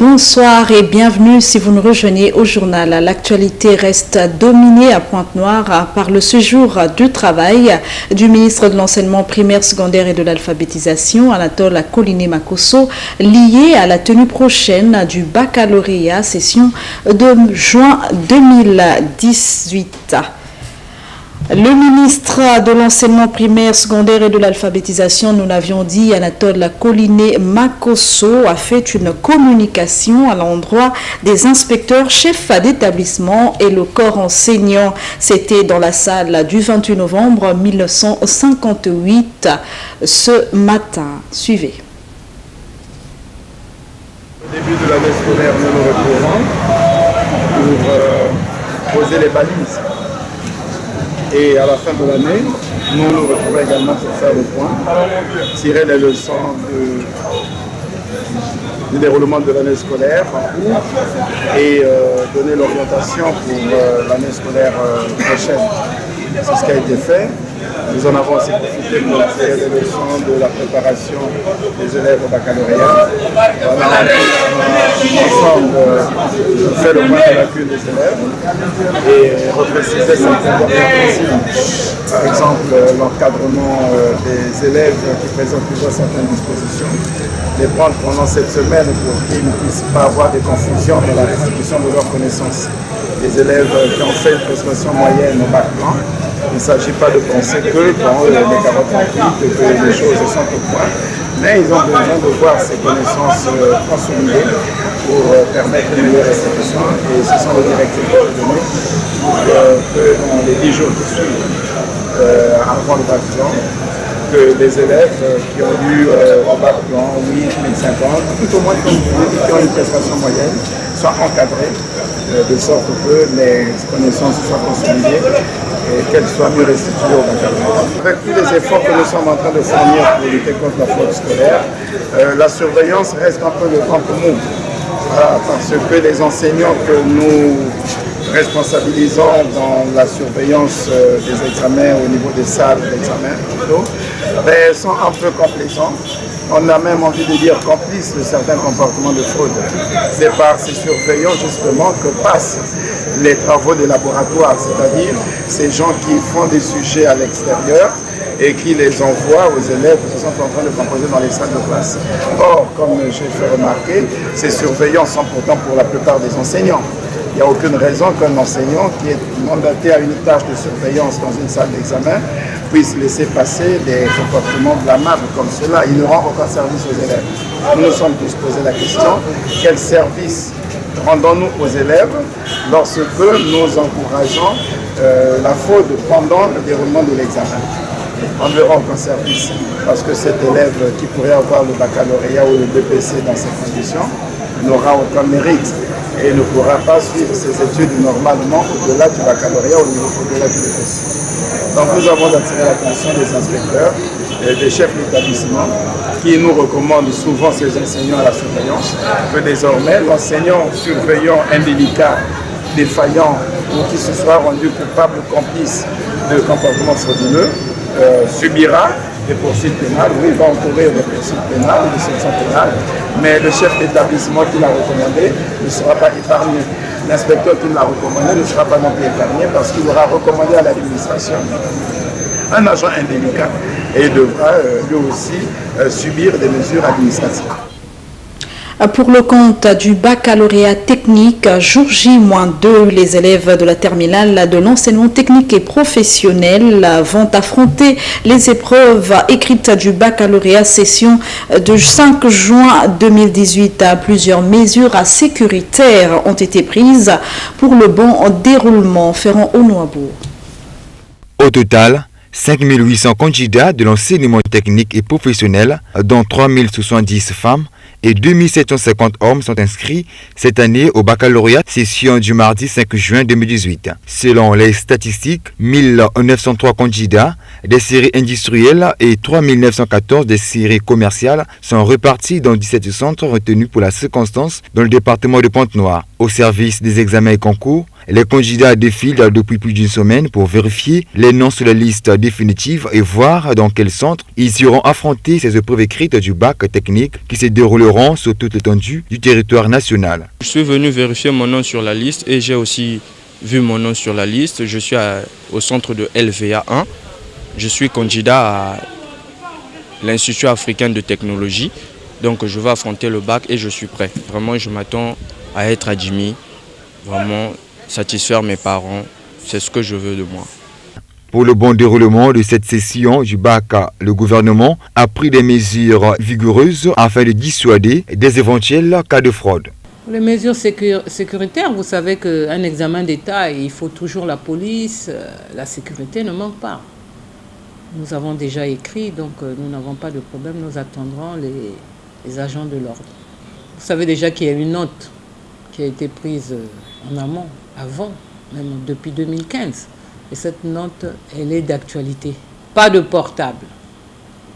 bonsoir et bienvenue si vous nous rejoignez au journal. L'actualité reste dominée à Pointe-Noire par le séjour du travail du ministre de l'Enseignement primaire, secondaire et de l'Alphabétisation, Anatole Koliné-Makosso, lié à la tenue prochaine du baccalauréat session de juin 2018. Le ministre de l'Enseignement primaire, secondaire et de l'Alphabétisation, nous l'avions dit, Anatole Koliné-Makosso, a fait une communication à l'endroit des inspecteurs chefs d'établissement et le corps enseignant. C'était dans la salle du 28 novembre 1958 ce matin. Suivez. Au début de l'année scolaire, nous nous retrouvons pour poser les balises. Et à la fin de l'année, nous nous retrouvons également pour faire le point, tirer les leçons du déroulement de l'année scolaire et donner l'orientation pour l'année scolaire prochaine. C'est ce qui a été fait. Nous en avons aussi profité pour tirer les leçons de la préparation des élèves au baccalauréat. On a ensemble fait le point de l'accueil des élèves et reprécisé certains principes. Par exemple, l'encadrement des élèves qui présentent toujours certaines dispositions, les prendre pendant cette semaine pour qu'ils ne puissent pas avoir des confusions dans la restitution de leurs connaissances. Les élèves qui ont fait une prestation moyenne au bac blanc, il ne s'agit pas de penser que quand les carottes sont cuites, que les choses sont au point, mais ils ont besoin de voir ces connaissances consolidées pour permettre une meilleure restitution. Et ce sont les directives que je donne pour que dans les 10 jours qui suivent, avant le bac blanc, que les élèves qui ont eu au bac blanc 8, 1050, tout au moins qui ont une prestation moyenne, soient encadrés de sorte que les connaissances soient consolidées et qu'elles soient mieux restituées au baccalauréat. Avec tous les efforts que nous sommes en train de fournir pour lutter contre la fraude scolaire, la surveillance reste un peu le temps commun. Parce que les enseignants que nous responsabilisons dans la surveillance des examens au niveau des salles d'examen sont un peu complaisants. On a même envie de dire complices de certains comportements de fraude. C'est par ces surveillants justement que passent les travaux de laboratoire, c'est-à-dire ces gens qui font des sujets à l'extérieur et qui les envoient aux élèves qui sont en train de composer dans les salles de classe. Or, comme j'ai fait remarquer, ces surveillants sont pourtant pour la plupart des enseignants. Il n'y a aucune raison qu'un enseignant qui est mandaté à une tâche de surveillance dans une salle d'examen puisse laisser passer des comportements blâmables comme cela. Il ne rend aucun service aux élèves. Nous nous sommes tous posé la question, quel service rendons-nous aux élèves lorsque nous encourageons la fraude pendant le déroulement de l'examen? On ne verra aucun service parce que cet élève qui pourrait avoir le baccalauréat ou le BPC dans ces conditions n'aura aucun mérite et ne pourra pas suivre ses études normalement au-delà du baccalauréat ou au-delà du BPC. Donc nous avons attiré l'attention des inspecteurs et des chefs d'établissement qui nous recommandent souvent ces enseignants à la surveillance que désormais l'enseignant surveillant indélicat, défaillant ou qui se soit rendu coupable ou complice de comportements frauduleux subira des poursuites pénales, oui, il va encourir des poursuites pénales, des sanctions pénales, mais le chef d'établissement qui l'a recommandé ne sera pas épargné. L'inspecteur qui l'a recommandé ne sera pas non plus épargné parce qu'il aura recommandé à l'administration un agent indélicat et il devra lui aussi subir des mesures administratives. Pour le compte du baccalauréat technique, jour J-2, les élèves de la terminale de l'enseignement technique et professionnel vont affronter les épreuves écrites du baccalauréat session de 5 juin 2018. Plusieurs mesures sécuritaires ont été prises pour le bon déroulement. Ferrand Onouabou. Au total, 5 800 candidats de l'enseignement technique et professionnel, dont 3 070 femmes, et 2750 hommes sont inscrits cette année au baccalauréat session du mardi 5 juin 2018. Selon les statistiques, 1903 candidats des séries industrielles et 3914 des séries commerciales sont repartis dans 17 centres retenus pour la circonstance dans le département de Pointe-Noire. Au service des examens et concours, Les candidats défilent depuis plus d'une semaine pour vérifier les noms sur la liste définitive et voir dans quel centre ils iront affronter ces épreuves écrites du bac technique qui se dérouleront sur toute l'étendue du territoire national. Je suis venu vérifier mon nom sur la liste et j'ai aussi vu mon nom sur la liste. Je suis au centre de LVA 1. Je suis candidat à l'Institut africain de technologie. Donc je vais affronter le bac et je suis prêt. Vraiment, je m'attends à être admis, vraiment satisfaire mes parents. C'est ce que je veux de moi. Pour le bon déroulement de cette session du bac, le gouvernement a pris des mesures vigoureuses afin de dissuader des éventuels cas de fraude. Les mesures sécuritaires, vous savez qu'un examen d'État, il faut toujours la police, la sécurité ne manque pas. Nous avons déjà écrit, donc nous n'avons pas de problème, nous attendrons les agents de l'ordre. Vous savez déjà qu'il y a une note qui a été prise en amont, avant, même depuis 2015. Et cette note, elle est d'actualité. Pas de portable,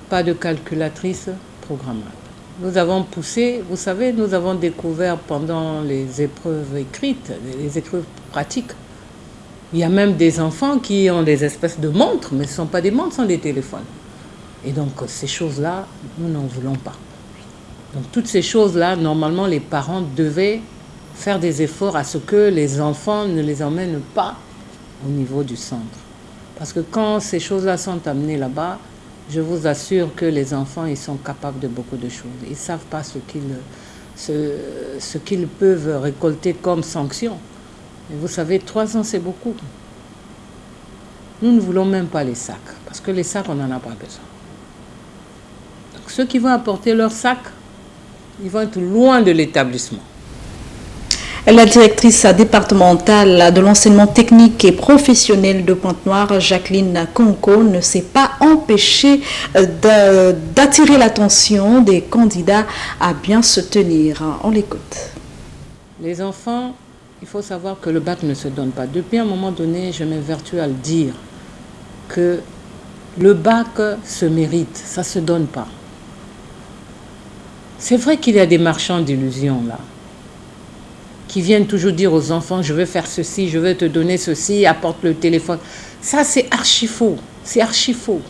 pas de calculatrice programmable. Nous avons poussé, vous savez, nous avons découvert pendant les épreuves écrites, les épreuves pratiques, il y a même des enfants qui ont des espèces de montres, mais ce ne sont pas des montres, ce sont des téléphones. Et donc ces choses-là, nous n'en voulons pas. Donc toutes ces choses-là, normalement, les parents devaient faire des efforts à ce que les enfants ne les emmènent pas au niveau du centre. Parce que quand ces choses-là sont amenées là-bas, je vous assure que les enfants, ils sont capables de beaucoup de choses. Ils ne savent pas ce qu'ils peuvent récolter comme sanction. Et vous savez, 3 ans, c'est beaucoup. Nous ne voulons même pas les sacs, parce que les sacs, on n'en a pas besoin. Donc ceux qui vont apporter leurs sacs, ils vont être loin de l'établissement. La directrice départementale de l'enseignement technique et professionnel de Pointe-Noire, Jacqueline Konko, ne s'est pas empêchée d'attirer l'attention des candidats à bien se tenir. On l'écoute. Les enfants, il faut savoir que le bac ne se donne pas. Depuis un moment donné, je m'évertue à le dire, que le bac se mérite, ça ne se donne pas. C'est vrai qu'il y a des marchands d'illusions là, qui viennent toujours dire aux enfants, je vais faire ceci, je vais te donner ceci, apporte le téléphone. Ça, c'est archi faux. C'est archi faux.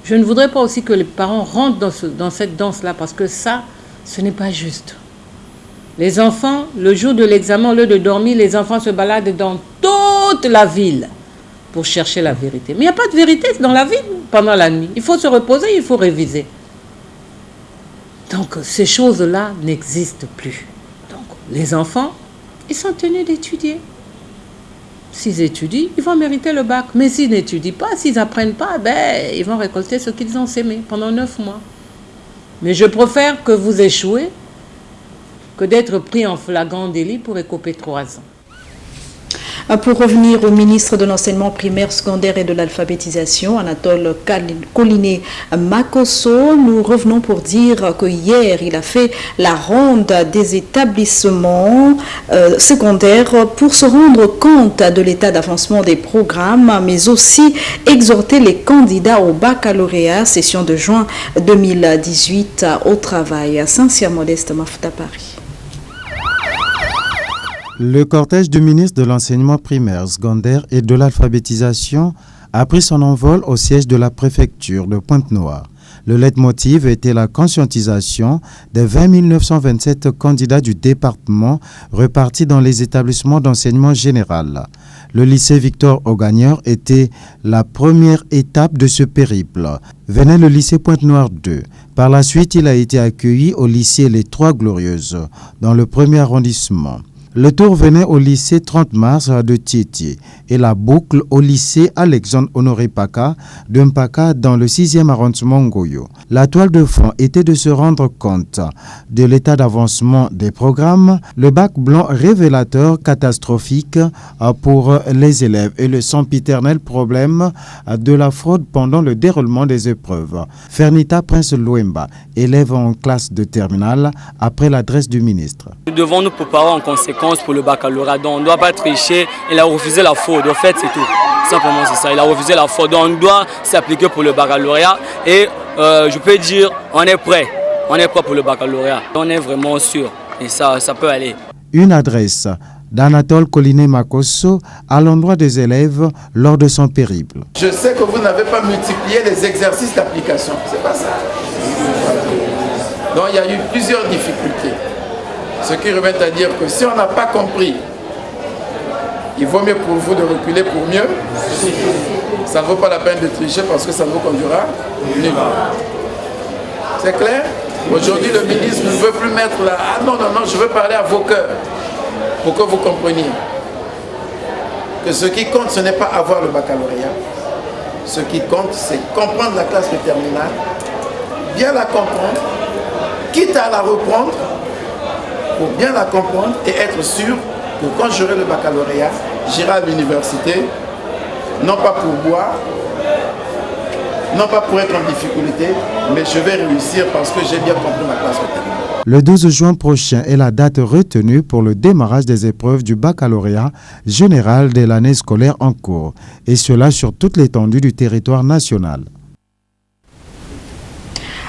Je ne voudrais pas aussi que les parents rentrent dans cette danse-là, parce que ça, ce n'est pas juste. Les enfants, le jour de l'examen, au lieu de dormir, les enfants se baladent dans toute la ville pour chercher la vérité. Mais il n'y a pas de vérité dans la ville pendant la nuit. Il faut se reposer, il faut réviser. Donc, ces choses-là n'existent plus. Les enfants, ils sont tenus d'étudier. S'ils étudient, ils vont mériter le bac. Mais s'ils n'étudient pas, s'ils n'apprennent pas, ils vont récolter ce qu'ils ont sémé pendant 9 mois. Mais je préfère que vous échouez que d'être pris en flagrant délit pour écoper 3 ans. Pour revenir au ministre de l'enseignement primaire, secondaire et de l'alphabétisation, Anatole Coliné Makosso, nous revenons pour dire que hier, il a fait la ronde des établissements secondaires pour se rendre compte de l'état d'avancement des programmes, mais aussi exhorter les candidats au baccalauréat, session de juin 2018 au travail. Sincère Modeste Mafouta Paris. Le cortège du ministre de l'enseignement primaire, secondaire et de l'alphabétisation a pris son envol au siège de la préfecture de Pointe-Noire. Le leitmotiv était la conscientisation des 20 927 candidats du département repartis dans les établissements d'enseignement général. Le lycée Victor Augagneur était la première étape de ce périple. Venait le lycée Pointe-Noire 2. Par la suite, il a été accueilli au lycée Les Trois Glorieuses, dans le premier arrondissement. Le tour venait au lycée 30 mars de Tiétié et la boucle au lycée Alexandre Honoré Paka de Mpaka dans le 6e arrondissement Ngoyo. La toile de fond était de se rendre compte de l'état d'avancement des programmes, le bac blanc révélateur catastrophique pour les élèves et le sempiternel problème de la fraude pendant le déroulement des épreuves. Fernita Prince Louemba, élève en classe de terminale, après l'adresse du ministre. Nous devons nous préparer en conséquence pour le baccalauréat, donc on ne doit pas tricher. Il a refusé la fraude, en fait c'est tout, simplement c'est ça, il a refusé la fraude, donc on doit s'appliquer pour le baccalauréat et je peux dire on est prêt pour le baccalauréat, on est vraiment sûr et ça peut aller. Une adresse d'Anatole Collinet-Makosso à l'endroit des élèves lors de son périple. Je sais que vous n'avez pas multiplié les exercices d'application, c'est pas ça. Donc il y a eu plusieurs difficultés. Ce qui revient à dire que si on n'a pas compris, il vaut mieux pour vous de reculer pour mieux. Ça ne vaut pas la peine de tricher parce que ça vous conduira nulle part. C'est clair? Aujourd'hui, le ministre ne veut plus mettre là. Ah non, non, non, je veux parler à vos cœurs pour que vous compreniez que ce qui compte, ce n'est pas avoir le baccalauréat. Ce qui compte, c'est comprendre la classe de terminale, bien la comprendre, quitte à la reprendre, pour bien la comprendre et être sûr que quand j'aurai le baccalauréat, j'irai à l'université, non pas pour boire, non pas pour être en difficulté, mais je vais réussir parce que j'ai bien compris ma classe de terminale. Le 12 juin prochain est la date retenue pour le démarrage des épreuves du baccalauréat général de l'année scolaire en cours, et cela sur toute l'étendue du territoire national.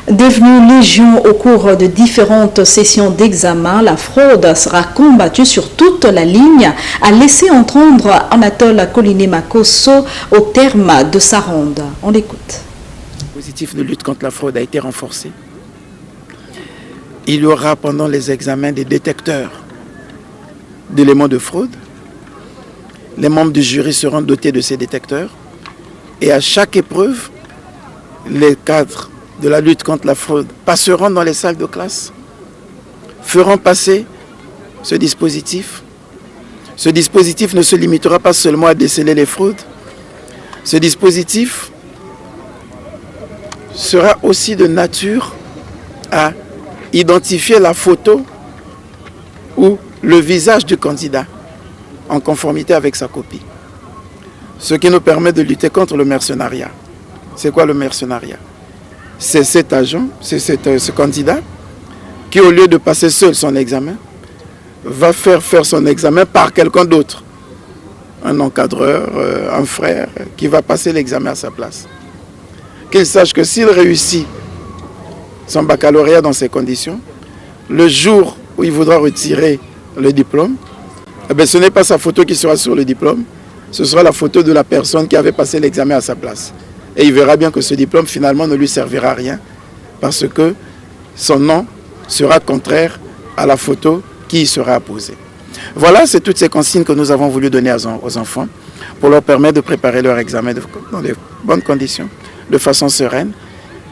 Devenue légion au cours de différentes sessions d'examen, la fraude sera combattue sur toute la ligne, a laissé entendre Anatole Collinet-Makosso au terme de sa ronde. On l'écoute. Le dispositif de lutte contre la fraude a été renforcé. Il y aura pendant les examens des détecteurs d'éléments de fraude. Les membres du jury seront dotés de ces détecteurs. Et à chaque épreuve, les cadres de la lutte contre la fraude passeront dans les salles de classe, feront passer ce dispositif. Ce dispositif ne se limitera pas seulement à déceler les fraudes. Ce dispositif sera aussi de nature à identifier la photo ou le visage du candidat en conformité avec sa copie. Ce qui nous permet de lutter contre le mercenariat. C'est quoi le mercenariat? C'est cet agent, c'est ce candidat qui, au lieu de passer seul son examen, va faire son examen par quelqu'un d'autre. Un encadreur, un frère, qui va passer l'examen à sa place. Qu'il sache que s'il réussit son baccalauréat dans ces conditions, le jour où il voudra retirer le diplôme, eh bien, ce n'est pas sa photo qui sera sur le diplôme, ce sera la photo de la personne qui avait passé l'examen à sa place. Et il verra bien que ce diplôme finalement ne lui servira à rien parce que son nom sera contraire à la photo qui y sera apposée. Voilà, c'est toutes ces consignes que nous avons voulu donner aux enfants pour leur permettre de préparer leur examen dans de bonnes conditions, de façon sereine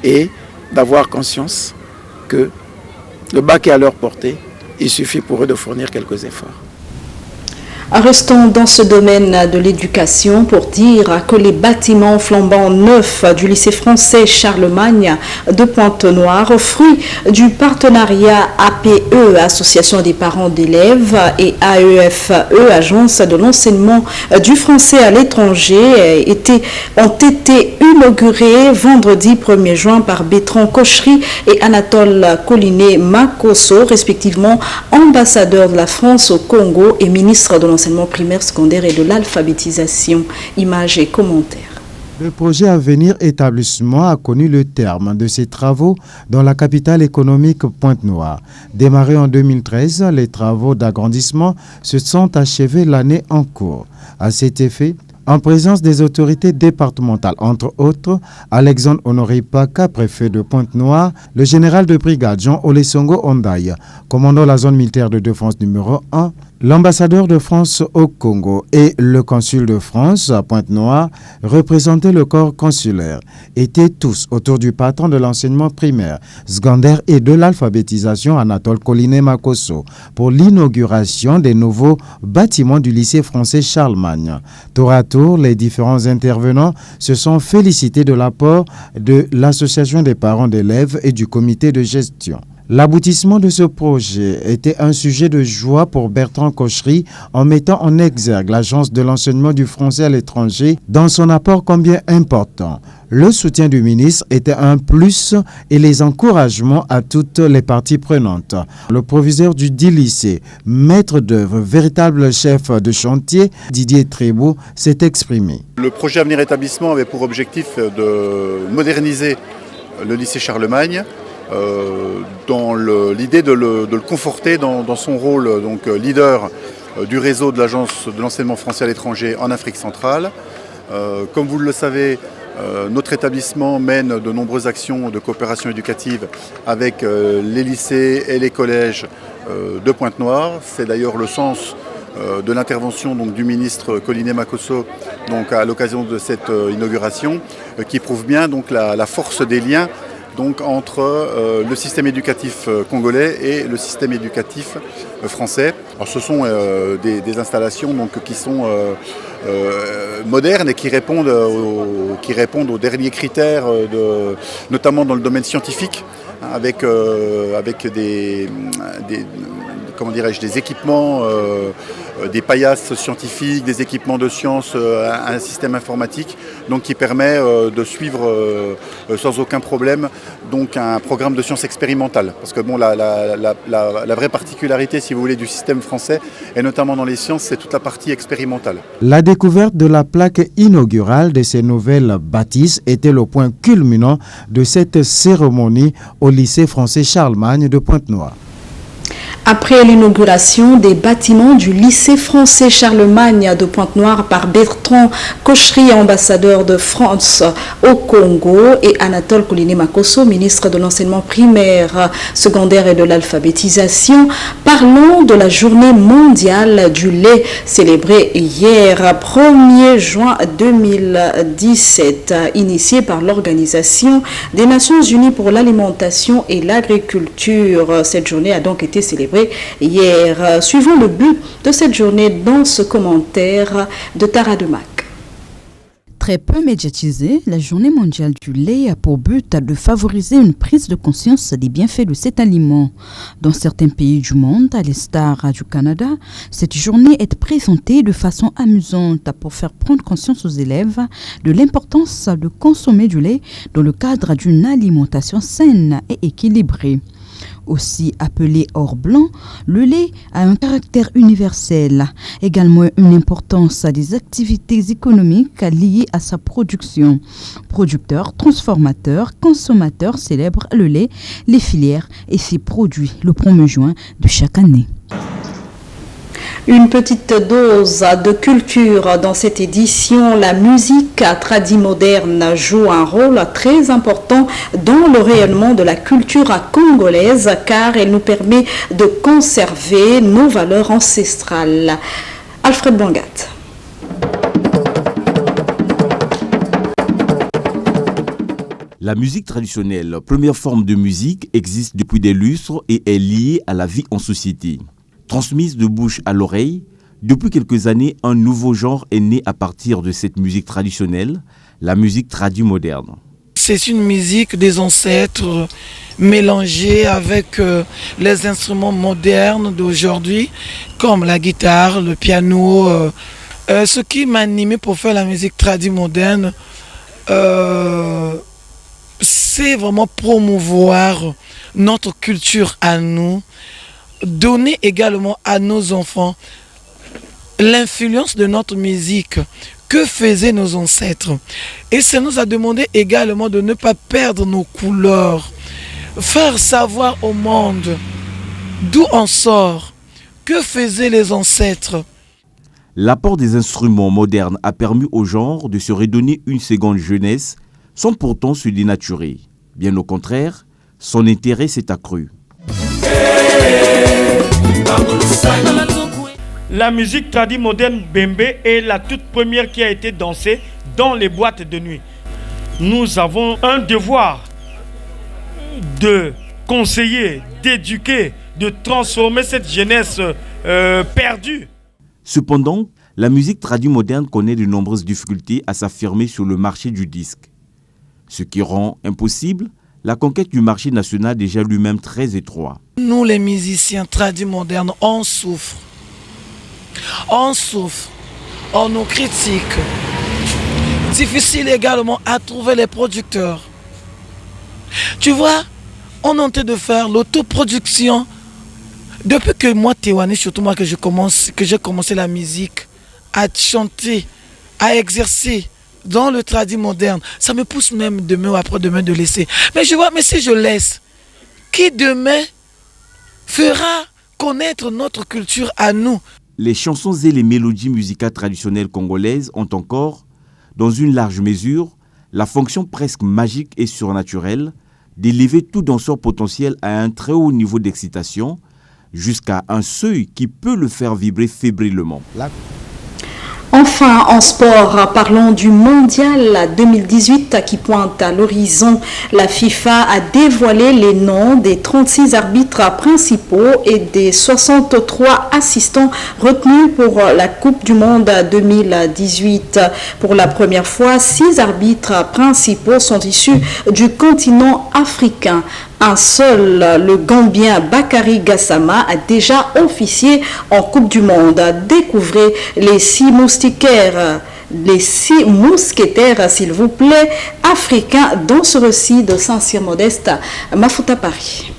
et d'avoir conscience que le bac est à leur portée, il suffit pour eux de fournir quelques efforts. Restons dans ce domaine de l'éducation pour dire que les bâtiments flambants neufs du lycée français Charlemagne de Pointe-Noire, fruit du partenariat APE, Association des parents d'élèves, et AEFE, Agence de l'enseignement du français à l'étranger, ont été inaugurés vendredi 1er juin par Bertrand Cochery et Anatole Collinet-Makosso, respectivement ambassadeurs de la France au Congo et ministre de l'enseignement primaire, secondaire et de l'alphabétisation. Images et commentaires. Le projet Avenir Établissement a connu le terme de ses travaux dans la capitale économique Pointe-Noire. Démarrés en 2013, les travaux d'agrandissement se sont achevés l'année en cours. À cet effet, en présence des autorités départementales, entre autres, Alexandre Honoré Paka, préfet de Pointe-Noire, le général de brigade Jean Olesongo Ondaï, commandant la zone militaire de défense numéro 1, l'ambassadeur de France au Congo et le consul de France à Pointe-Noire, représentaient le corps consulaire, étaient tous autour du patron de l'enseignement primaire, secondaire et de l'alphabétisation Anatole Collinet-Makosso pour l'inauguration des nouveaux bâtiments du lycée français Charlemagne. Tour à tour, les différents intervenants se sont félicités de l'apport de l'association des parents d'élèves et du comité de gestion. L'aboutissement de ce projet était un sujet de joie pour Bertrand Cochery en mettant en exergue l'Agence de l'enseignement du français à l'étranger dans son apport combien important. Le soutien du ministre était un plus et les encouragements à toutes les parties prenantes. Le proviseur du dit lycée, maître d'œuvre, véritable chef de chantier, Didier Trébeau, s'est exprimé. Le projet Avenir Établissement avait pour objectif de moderniser le lycée Charlemagne dans l'idée de le conforter dans son rôle donc leader du réseau de l'Agence de l'enseignement français à l'étranger en Afrique centrale. Comme vous le savez, notre établissement mène de nombreuses actions de coopération éducative avec les lycées et les collèges de Pointe-Noire. C'est d'ailleurs le sens de l'intervention du ministre Collinet Makosso à l'occasion de cette inauguration, qui prouve bien la force des liens entre le système éducatif congolais et le système éducatif français. Alors, ce sont des installations qui sont modernes et qui répondent aux derniers critères, notamment dans le domaine scientifique, avec des équipements, des paillasses scientifiques, des équipements de sciences, un système informatique qui permet de suivre sans aucun problème un programme de sciences expérimentales. Parce que la vraie particularité, si vous voulez, du système français, et notamment dans les sciences, c'est toute la partie expérimentale. La découverte de la plaque inaugurale de ces nouvelles bâtisses était le point culminant de cette cérémonie au lycée français Charlemagne de Pointe-Noire. Après l'inauguration des bâtiments du lycée français Charlemagne de Pointe-Noire par Bertrand Cochery, ambassadeur de France au Congo, et Anatole Collinet Makosso, ministre de l'enseignement primaire, secondaire et de l'alphabétisation, parlons de la journée mondiale du lait célébrée hier, 1er juin 2017, initiée par l'Organisation des Nations Unies pour l'alimentation et l'agriculture. Cette journée a donc été célébrée hier. Suivons le but de cette journée dans ce commentaire de Tara Demac. Très peu médiatisée, la Journée mondiale du lait a pour but de favoriser une prise de conscience des bienfaits de cet aliment. Dans certains pays du monde, à l'instar du Canada, cette journée est présentée de façon amusante pour faire prendre conscience aux élèves de l'importance de consommer du lait dans le cadre d'une alimentation saine et équilibrée. Aussi appelé or blanc, le lait a un caractère universel, également une importance à des activités économiques liées à sa production. Producteurs, transformateurs, consommateurs célèbrent le lait, les filières et ses produits le 1er juin de chaque année. Une petite dose de culture dans cette édition. La musique tradimoderne joue un rôle très important dans le rayonnement de la culture congolaise car elle nous permet de conserver nos valeurs ancestrales. Alfred Bangat. La musique traditionnelle, première forme de musique, existe depuis des lustres et est liée à la vie en société. Transmise de bouche à l'oreille, depuis quelques années, un nouveau genre est né à partir de cette musique traditionnelle, la musique tradimoderne. C'est une musique des ancêtres mélangée avec les instruments modernes d'aujourd'hui, comme la guitare, le piano. Ce qui m'a animé pour faire la musique tradimoderne, c'est vraiment promouvoir notre culture à nous, donner également à nos enfants l'influence de notre musique, que faisaient nos ancêtres. Et ça nous a demandé également de ne pas perdre nos couleurs, faire savoir au monde d'où on sort, que faisaient les ancêtres. L'apport des instruments modernes a permis au genre de se redonner une seconde jeunesse sans pourtant se dénaturer. Bien au contraire, son intérêt s'est accru. La musique tradie moderne Bembe est la toute première qui a été dansée dans les boîtes de nuit. Nous avons un devoir de conseiller, d'éduquer, de transformer cette jeunesse perdue. Cependant, la musique tradie moderne connaît de nombreuses difficultés à s'affirmer sur le marché du disque. Ce qui rend impossible la conquête du marché national déjà lui-même très étroit. Nous les musiciens tradis modernes, on souffre. On souffre. On nous critique. Difficile également à trouver les producteurs. Tu vois, on est en train de faire l'autoproduction. Depuis que moi, Tewane, surtout moi, que j'ai commencé la musique, à chanter, à exercer dans le tradit moderne, ça me pousse même demain ou après-demain de laisser. Mais je vois, mais si je laisse, qui demain fera connaître notre culture à nous? les chansons et les mélodies musicales traditionnelles congolaises ont encore, dans une large mesure, la fonction presque magique et surnaturelle d'élever tout danseur potentiel à un très haut niveau d'excitation, jusqu'à un seuil qui peut le faire vibrer fébrilement. Enfin, en sport, parlons du mondial 2018 qui pointe à l'horizon. La FIFA a dévoilé les noms des 36 arbitres principaux et des 63 assistants retenus pour la Coupe du Monde 2018. Pour la première fois, 6 arbitres principaux sont issus du continent africain. Un seul, le Gambien Bakary Gassama, a déjà officié en Coupe du Monde. Découvrez les 6 moustiquaires, s'il vous plaît, africains dans ce récit de Saint-Cyr Modeste, Mafuta Paris.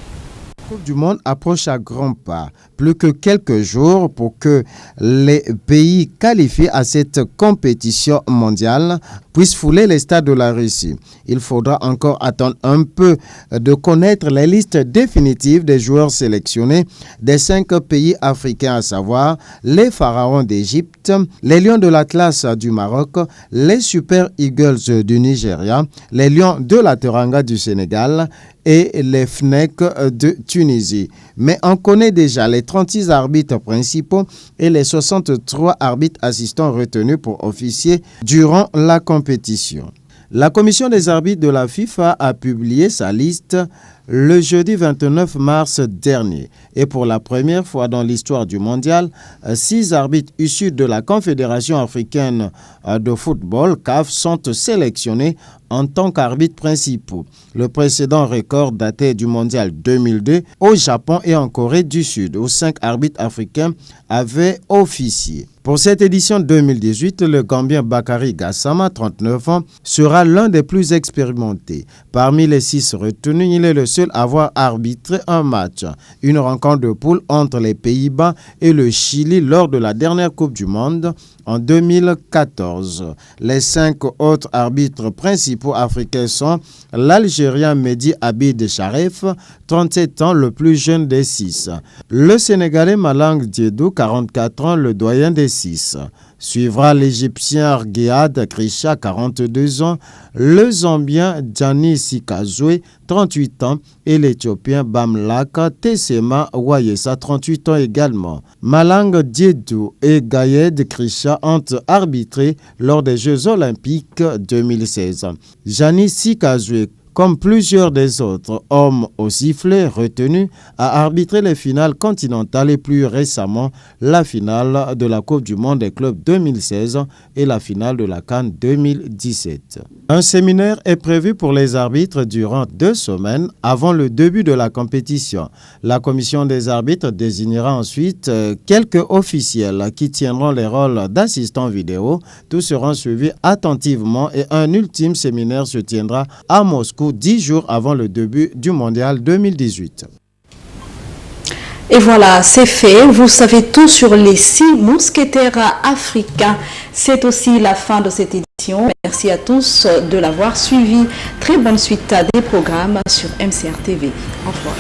La Coupe du Monde approche à grands pas. Plus que quelques jours pour que les pays qualifiés à cette compétition mondiale puissent fouler les stades de la Russie. Il faudra encore attendre un peu de connaître les listes définitives des joueurs sélectionnés des 5 pays africains, à savoir les Pharaons d'Égypte, les Lions de l'Atlas du Maroc, les Super Eagles du Nigeria, les Lions de la Teranga du Sénégal et les FNEC de Tunisie. Mais on connaît déjà les 36 arbitres principaux et les 63 arbitres assistants retenus pour officier durant la compétition. La commission des arbitres de la FIFA a publié sa liste le jeudi 29 mars dernier. Et pour la première fois dans l'histoire du mondial, 6 arbitres issus de la Confédération africaine de football, CAF, sont sélectionnés en tant qu'arbitres principaux. Le précédent record datait du mondial 2002 au Japon et en Corée du Sud, où 5 arbitres africains avaient officié. Pour cette édition 2018, le Gambien Bakary Gassama, 39 ans, sera l'un des plus expérimentés. Parmi les 6 retenus, il est le seul à avoir arbitré un match, une rencontre de poule entre les Pays-Bas et le Chili lors de la dernière Coupe du Monde en 2014. Les 5 autres arbitres principaux africains sont l'Algérien Mehdi Abid Sharef, 37 ans, le plus jeune des 6. Le Sénégalais Malang Diédou, 44 ans, le doyen des 6. Suivra l'Égyptien Argead Krisha, 42 ans, le Zambien Djani Sikazwe, 38 ans, et l'Éthiopien Bamlaka Tessema Wayesa, 38 ans également. Malang Diédou et Gayed Krisha ont arbitré lors des Jeux Olympiques 2016. Djani Sikazwe, comme plusieurs des autres hommes au sifflet retenus, a arbitré les finales continentales et plus récemment la finale de la Coupe du Monde des clubs 2016 et la finale de la CAN 2017. Un séminaire est prévu pour les arbitres durant 2 semaines avant le début de la compétition. La commission des arbitres désignera ensuite quelques officiels qui tiendront les rôles d'assistants vidéo. Tous seront suivis attentivement et un ultime séminaire se tiendra à Moscou 10 jours avant le début du mondial 2018. Et voilà, c'est fait. Vous savez tout sur les 6 mousquetaires africains. C'est aussi la fin de cette édition. Merci à tous de l'avoir suivi. Très bonne suite des programmes sur MCR TV. Au revoir.